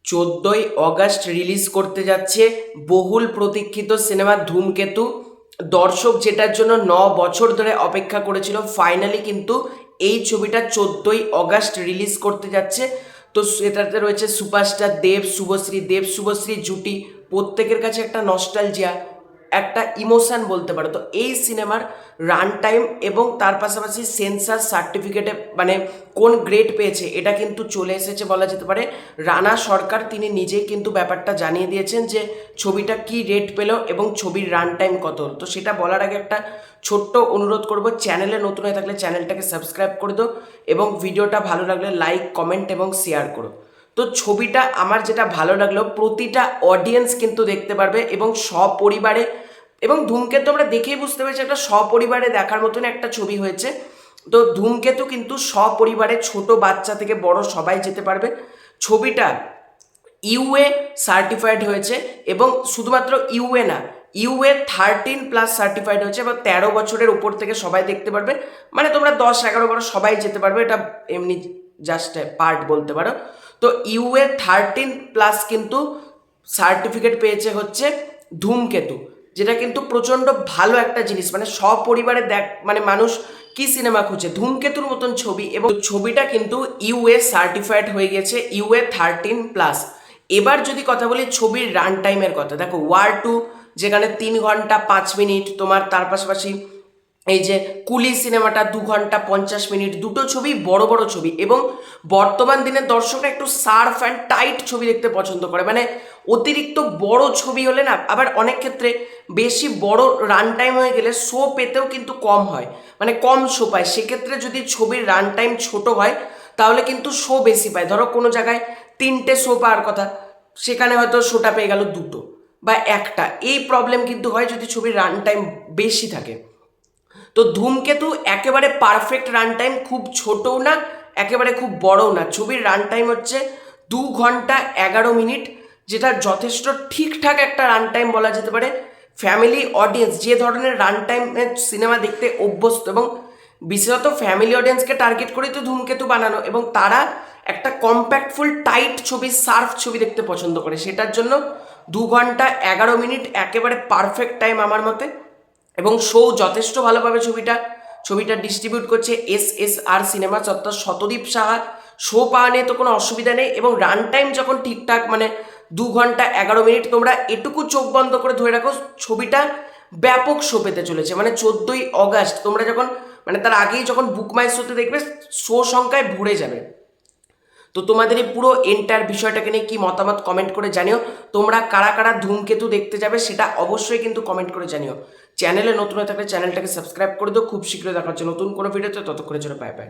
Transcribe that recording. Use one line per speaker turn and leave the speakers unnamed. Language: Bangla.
14ই অগাস্ট রিলিজ করতে যাচ্ছে বহুল প্রতীক্ষিত সিনেমা ধূমকেতু। দর্শক যেটার জন্য 9 বছর ধরে অপেক্ষা করেছিল, ফাইনালি কিন্তু এই ছবিটা 14ই অগাস্ট রিলিজ করতে যাচ্ছে। তো এটাতে রয়েছে সুপারস্টার দেব শুভশ্রী জুটি, প্রত্যেকের কাছে একটা নস্টালজিয়া, একটা ইমোশন বলতে পারো। তো এই সিনেমার রান টাইম এবং তার পাশাপাশি সেন্সার সার্টিফিকেটে মানে কোন গ্রেড পেয়েছে এটা কিন্তু চলে এসেছে বলা যেতে পারে। রানা সরকার তিনি নিজেই কিন্তু ব্যাপারটা জানিয়ে দিয়েছেন যে ছবিটা কি রেট পেল এবং ছবির রান টাইম কত। তো সেটা বলার আগে একটা ছোট্ট অনুরোধ করব, চ্যানেলে নতুন হয়ে থাকলে চ্যানেলটাকে সাবস্ক্রাইব করে দাও এবং ভিডিওটা ভালো লাগলে লাইক কমেন্ট এবং শেয়ার করো। তো ছবিটা আমার যেটা ভালো লাগলো, প্রতিটা অডিয়েন্স কিন্তু দেখতে পারবে এবং সপরিবারে, এবং ধূমকেতু আমরা দেখেই বুঝতে পেরেছি একটা সপরিবারে দেখার মতন একটা ছবি হয়েছে। তো ধূমকেতু কিন্তু সপরিবারে ছোট বাচ্চা থেকে বড় সবাই যেতে পারবে। ছবিটা ইউএ সার্টিফাইড হয়েছে এবং শুধুমাত্র ইউএ না, ইউএ 13+ সার্টিফাইড হয়েছে এবং 13 বছরের উপর থেকে সবাই দেখতে পারবে। মানে তোমরা 10-11 বছর সবাই যেতে পারবে, এটা এমনি জাস্ট পার্ট বলতে পারো। তো ইউএ 13+ কিন্তু সার্টিফিকেট পেয়েছে হচ্ছে ধূমকেতু, যেটা কিন্তু প্রচণ্ড ভালো একটা জিনিস। মানে সপরিবারে মানে মানুষ কি সিনেমা খুঁজে, ধূমকেতুর মতন ছবি, এবং ছবিটা কিন্তু ইউএ সার্টিফাইড হয়ে গেছে, ইউএ 13+। এবার যদি কথা বলি ছবির রান টাইমের কথা, দেখো ওয়ার 2 যেখানে 3 ঘন্টা 5 মিনিট তোমার, তার পাশাপাশি এই যে কুলি সিনেমাটা 2 ঘন্টা 50 মিনিট, দুটো ছবি বড় বড় ছবি। এবং বর্তমান দিনের দর্শকরা একটু সার্ফ অ্যান্ড টাইট ছবি দেখতে পছন্দ করে, মানে অতিরিক্ত বড় ছবি হলে না, আবার অনেক ক্ষেত্রে বেশি বড় রান টাইম হয়ে গেলে শো পেতেও কিন্তু কম হয়, মানে কম শো পায়। সেক্ষেত্রে যদি ছবির রান টাইম ছোট হয় তাহলে কিন্তু শো বেশি পায়। ধরো কোনো জায়গায় 3টে শো পাওয়ার কথা, সেখানে হয়তো শোটা পেয়ে গেল 2টো বা 1টা। এই প্রবলেম কিন্তু হয় যদি ছবির রান টাইম বেশি থাকে। তো ধূমকেতু একেবারে পারফেক্ট রান টাইম, খুব ছোটও না একেবারে খুব বড়ও না। ছবির রান টাইম হচ্ছে 2 ঘন্টা 11 মিনিট, যেটা যথেষ্ট ঠিকঠাক একটা রান টাইম বলা যেতে পারে। ফ্যামিলি অডিয়েন্স যে ধরনের রান টাইমের সিনেমা দেখতে অভ্যস্ত, এবং বিশেষত ফ্যামিলি অডিয়েন্সকে টার্গেট করেই তো ধূমকেতু বানানো, এবং তারা একটা কম্প্যাক্টফুল টাইট ছবি, সার্ফ ছবি দেখতে পছন্দ করে, সেটার জন্য 2 ঘন্টা 11 মিনিট একেবারে পারফেক্ট টাইম আমার মতে। এবং শো যথেষ্ট ভালোভাবে ছবিটা ডিস্ট্রিবিউট করছে SSR সিনেমাস, অর্থাৎ শতদীপ সাহা। শো পাওয়া নিয়ে তো কোনো অসুবিধা নেই, এবং রান টাইম যখন ঠিকঠাক মানে 2 ঘন্টা 11 মিনিট, তোমরা এটুকু চোখ বন্ধ করে ধরে রাখো ছবিটা ব্যাপক শো পেতে চলেছে। মানে 14ই অগাস্ট তোমরা যখন, মানে তার আগেই যখন বুক মাই শোতে দেখবে, শো সংখ্যায় ভরে যাবে। তো তোমাদের এই পুরো এন্টার বিষয়টাকে নিয়ে কি মতামত কমেন্ট করে জানিও। তোমরা কারা কারা ধূমকেতু দেখতে যাবে সেটা অবশ্যই কিন্তু কমেন্ট করে জানিও। চ্যানেলে নতুন হয়ে থাকলে চ্যানেলটাকে সাবস্ক্রাইব করে দিও। খুব শীঘ্রই দেখা হচ্ছে নতুন কোনো ভিডিওতে, ততক্ষণের জন্য বাই বাই।